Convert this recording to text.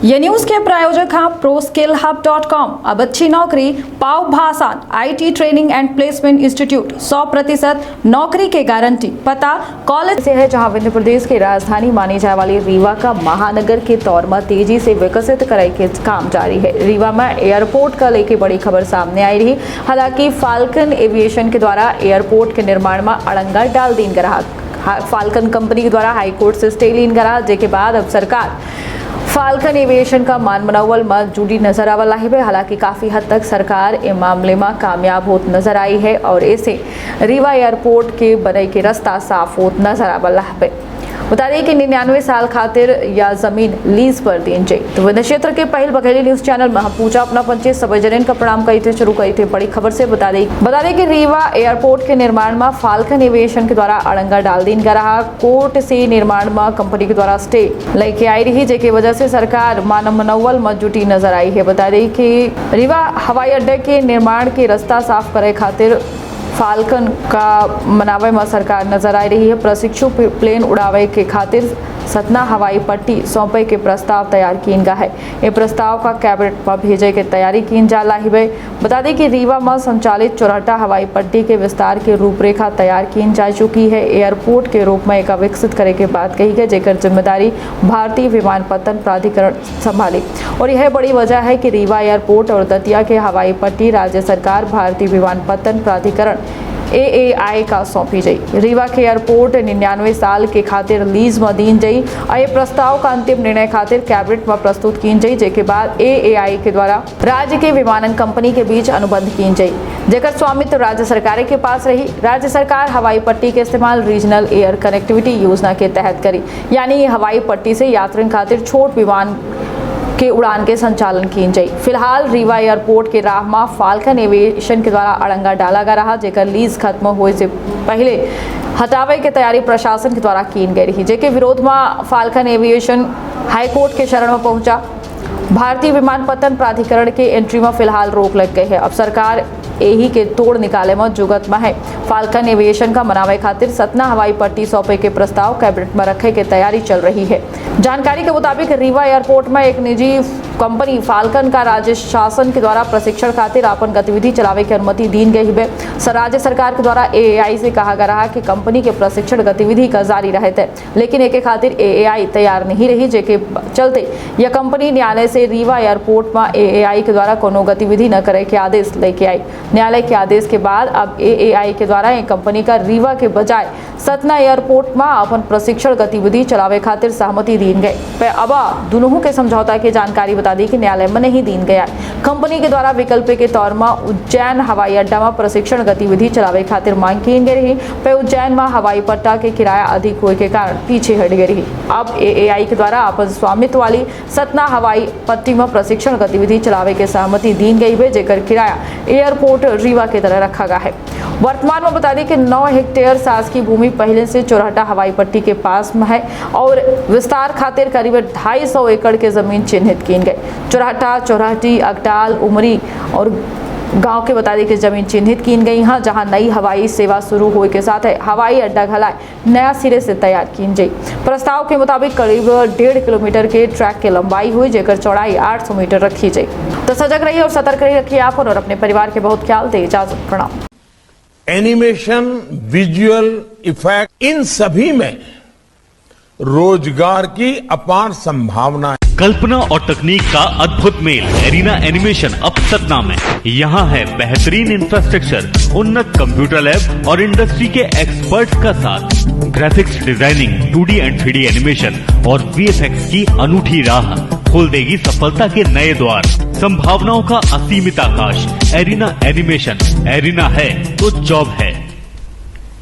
ये न्यूज के प्रायोजक हैं ProSkillHub.com। अब अच्छी नौकरी पाओ भाषण IT training and placement institute 100% नौकरी के गारंटी। पता कॉलेज से है जहां मध्य प्रदेश की राजधानी मानी जाने वाली रीवा का महानगर के तौर में तेजी से विकसित कराई के काम जारी है। रीवा में एयरपोर्ट का लेके बड़ी खबर सामने आई रही। हालांकि फाल्कन एविएशन के द्वारा एयरपोर्ट के निर्माण में अड़ंगा डाल दीन रहा। फाल्कन कंपनी के द्वारा हाईकोर्ट से स्टे लीन करा, जेके बाद अब सरकार फाल्कन एविएशन का मान बनावल में जुड़ी नजर आवला है। हालांकि काफी हद तक सरकार इस मामले में कामयाब होत नजर आई है और ऐसे रीवा एयरपोर्ट के बने के रास्ता साफ होत नजर आवला है। बता दें कि 99 साल खातिर या जमीन लीज पर दीन जाए। तो विंध्य क्षेत्र के पहल बघेली न्यूज चैनल में पूछा अपना पंचायत सभी जन का प्रणाम कही थे शुरू करी थे बड़ी खबर से। बता दें कि रीवा एयरपोर्ट के निर्माण में फाल्कन एविएशन के द्वारा अड़ंगा डाल दीन का रहा। कोर्ट से निर्माण में कंपनी के द्वारा स्टे लेके आई रही, जेके वजह से सरकार मानव मनोवल में जुटी नजर आई है। बता दें कि रीवा हवाई अड्डे के निर्माण के रास्ता साफ करे खातिर फाल्कन का मनावे में सरकार नजर आ रही है। प्रशिक्षु प्लेन उड़ावे के खातिर सतना हवाई पट्टी सौंपे के प्रस्ताव तैयार किन गया है। ये प्रस्ताव का कैबिनेट में भेजे के तैयारी किन जा रही है। बता दें कि रीवा में संचालित चौराहा हवाई पट्टी के विस्तार की रूपरेखा तैयार की जा चुकी है। एयरपोर्ट के रूप में एक विकसित करे के बात कही गई, जेकर जिम्मेदारी भारतीय विमानपत्तन प्राधिकरण संभाली। और यह बड़ी वजह है कि रीवा एयरपोर्ट और दतिया के हवाई पट्टी राज्य सरकार भारतीय विमानपत्तन प्राधिकरण AAI का सौंपी गई। रीवा के एयरपोर्ट 99 साल के खातिर लीज में दीन गई और ये प्रस्ताव का अंतिम निर्णय खातिर कैबिनेट में प्रस्तुत की गई, जेके बाद AAI के द्वारा राज्य के विमानन कंपनी के बीच अनुबंध की गई, जेकर स्वामित्व राज्य सरकार के पास रही। राज्य सरकार हवाई पट्टी के इस्तेमाल रीजनल एयर कनेक्टिविटी योजना के तहत करी, यानी हवाई पट्टी से यात्रियों खातिर छोट विमान के उड़ान के संचालन की जाए। फिलहाल रीवा एयरपोर्ट के राह में फाल्कन एविएशन के द्वारा अड़ंगा डाला गया रहा, जेकर लीज खत्म होने से पहले हटावे की तैयारी प्रशासन के द्वारा की गई रही, जेके विरोध में फाल्कन एविएशन हाईकोर्ट के शरण में पहुंचा। भारतीय विमानपत्तन प्राधिकरण के एंट्री में फिलहाल रोक लग गई है। अब सरकार यही के तोड़ निकाले में जुगत में है। फाल्कन एविएशन का मनावे खातिर सतना हवाई पट्टी सौंपे के प्रस्ताव कैबिनेट में रखे की तैयारी चल रही है। जानकारी के मुताबिक रीवा एयरपोर्ट में एक निजी कंपनी फाल्कन का राज्य शासन के द्वारा प्रशिक्षण खातिर अपन गतिविधि चलावे की अनुमति दी गई है। राज्य सरकार के द्वारा AAI से कहा गया रहा कि कंपनी के प्रशिक्षण गतिविधि का जारी रहते, लेकिन एक खातिर AAI तैयार नहीं रही, जेके चलते यह कंपनी न्यायालय से रीवा एयरपोर्ट में AAI के द्वारा कोनो गतिविधि न करे के आदेश लेके आई। न्यायालय के आदेश के बाद अब AAI के द्वारा एक कंपनी का रीवा के बजाय सतना एयरपोर्ट में अपन प्रशिक्षण गतिविधि चलावे खातिर सहमति दी गई। अब दोनों के समझौता की जानकारी बता दी कि न्यायालय में नहीं दी गया। कंपनी के द्वारा विकल्प के तौर में उज्जैन हवाई अड्डा में प्रशिक्षण गतिविधि चलावे खातिर मांग की गई रही, पर उज्जैन में हवाई पट्टा के किराया अधिक होने के कारण पीछे हट गई रही। अब AAI के द्वारा अपन स्वामित्व वाली सतना हवाई पट्टी में प्रशिक्षण गतिविधि चलावे के सहमति दी गई है, जेकर किराया एयरपोर्ट रीवा की तरह रखा गया है। वर्तमान में बता दें कि 9 हेक्टेयर शासकीय भूमि पहले से चौराहा हवाई पट्टी के पास में है और विस्तार खातिर करीब 250 एकड़ के जमीन चिन्हित की गई। चौराहा, चौराहटी, अगटाल, उमरी और गांव के बता दें कि जमीन चिन्हित की गई है, जहां नई हवाई सेवा शुरू होने के साथ है हवाई अड्डा घलाए नया सिरे से तैयार की गई। प्रस्ताव के मुताबिक करीब 1.5 किलोमीटर के ट्रैक की लंबाई हुई, जेकर चौड़ाई 800 मीटर रखी जाए। तो सजग रहिए और सतर्क रखिए आप और अपने परिवार के बहुत ख्याल दे। इजाजत, प्रणाम। एनिमेशन, विजुअल इफेक्ट, इन सभी में रोजगार की अपार संभावना है। कल्पना और तकनीक का अद्भुत मेल एरिना एनिमेशन अब सतना में। यहाँ है बेहतरीन इंफ्रास्ट्रक्चर, उन्नत कंप्यूटर लैब और इंडस्ट्री के एक्सपर्ट्स का साथ। Graphics designing, 2D and 3D animation और VFX की अनूठी राह खोल देगी सफलता के नए द्वार। संभावनाओं का असीमित आकाश। एरिना एनिमेशन, एरिना है तो जॉब है।